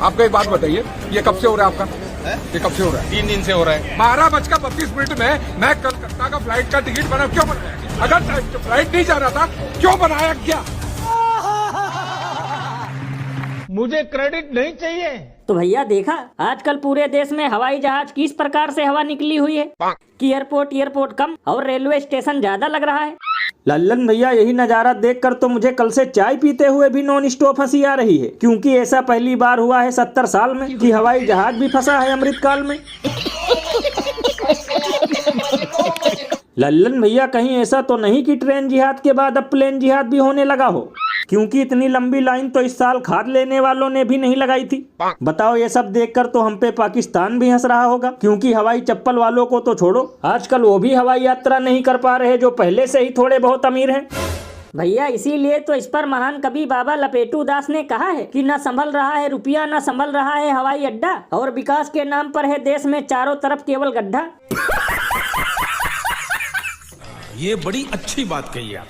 आपको एक बात बताइए, ये कब से हो रहा है आपका? ये कब से हो रहा है? 3 दिन से हो रहा है। 12:32 में मैं कलकत्ता का फ्लाइट का टिकट बना, क्यों बनाया? अगर फ्लाइट नहीं जा रहा था क्यों बनाया? क्या मुझे क्रेडिट नहीं चाहिए। तो भैया देखा, आजकल पूरे देश में हवाई जहाज किस प्रकार से हवा निकली हुई है कि एयरपोर्ट कम और रेलवे स्टेशन ज्यादा लग रहा है। लल्लन भैया, यही नज़ारा देखकर तो मुझे कल से चाय पीते हुए भी नॉन स्टॉप हंसी आ रही है, क्योंकि ऐसा पहली बार हुआ है 70 साल में कि हवाई जहाज भी फंसा है अमृतकाल में। लल्लन भैया, कहीं ऐसा तो नहीं कि ट्रेन जिहाद के बाद अब प्लेन जिहाद भी होने लगा हो, क्योंकि इतनी लंबी लाइन तो इस साल खाद लेने वालों ने भी नहीं लगाई थी। बताओ, ये सब देखकर तो हम पे पाकिस्तान भी हंस रहा होगा, क्योंकि हवाई चप्पल वालों को तो छोड़ो, आजकल वो भी हवाई यात्रा नहीं कर पा रहे जो पहले से ही थोड़े बहुत अमीर हैं। भैया इसीलिए तो इस पर महान कवि बाबा लपेटू दास ने कहा है कि न संभल रहा है रुपया, न संभल रहा है हवाई अड्डा, और विकास के नाम पर है देश में चारों तरफ केवल गड्ढा। ये बड़ी अच्छी बात कही आप।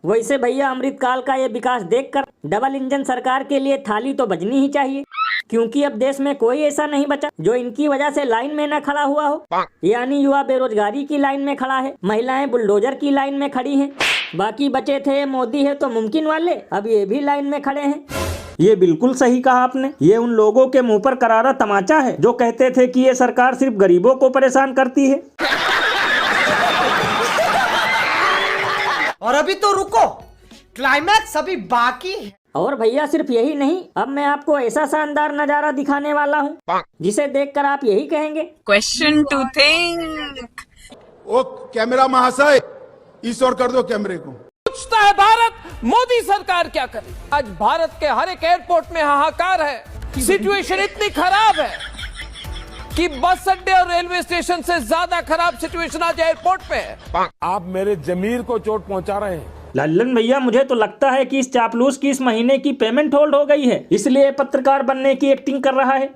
वैसे भैया, अमृतकाल का ये विकास देखकर डबल इंजन सरकार के लिए थाली तो बजनी ही चाहिए, क्योंकि अब देश में कोई ऐसा नहीं बचा जो इनकी वजह से लाइन में न खड़ा हुआ हो। यानी युवा बेरोजगारी की लाइन में खड़ा है, महिलाएं बुलडोजर की लाइन में खड़ी हैं, बाकी बचे थे मोदी है तो मुमकिन वाले, अब ये भी लाइन में खड़े हैं। ये बिल्कुल सही कहा आपने। ये उन लोगों के मुंह पर करारा तमाचा है जो कहते थे कि ये सरकार सिर्फ गरीबों को परेशान करती है। और अभी तो रुको, क्लाइमैक्स अभी बाकी है। और भैया सिर्फ यही नहीं, अब मैं आपको ऐसा शानदार नजारा दिखाने वाला हूँ जिसे देखकर आप यही कहेंगे, क्वेश्चन टू थिंक। ओ कैमरा महाशय, ईश्वर कर दो कैमरे को। पूछता है भारत, मोदी सरकार क्या करे? आज भारत के हर एक एयरपोर्ट में हाहाकार है। सिचुएशन इतनी खराब है कि बस अड्डे और रेलवे स्टेशन से ज्यादा खराब सिचुएशन आज एयरपोर्ट पे है। आप मेरे जमीर को चोट पहुंचा रहे हैं। लल्लन भैया, मुझे तो लगता है कि इस चापलूस की इस महीने की पेमेंट होल्ड हो गई है, इसलिए पत्रकार बनने की एक्टिंग कर रहा है,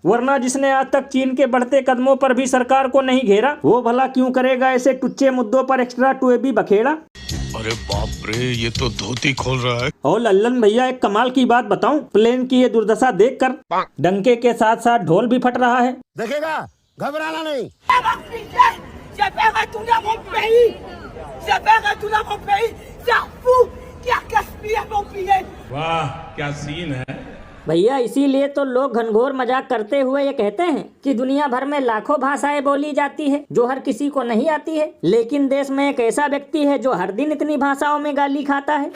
वरना जिसने आज तक चीन के बढ़ते कदमों पर भी सरकार को नहीं घेरा, वो भला क्यों करेगा ऐसे टुच्चे मुद्दों पर एक्स्ट्रा टूएबी बखेड़ा। अरे बाप रे, ये तो धोती खोल रहा है। और लल्लन भैया, एक कमाल की बात बताऊं, प्लेन की ये दुर्दशा देखकर डंके के साथ साथ ढोल भी फट रहा है। देखेगा, घबराना नहीं। वाह, क्या सीन है भैया। इसीलिए तो लोग घनघोर मजाक करते हुए ये कहते हैं कि दुनिया भर में लाखों भाषाएं बोली जाती है जो हर किसी को नहीं आती है, लेकिन देश में एक ऐसा व्यक्ति है जो हर दिन इतनी भाषाओं में गाली खाता है।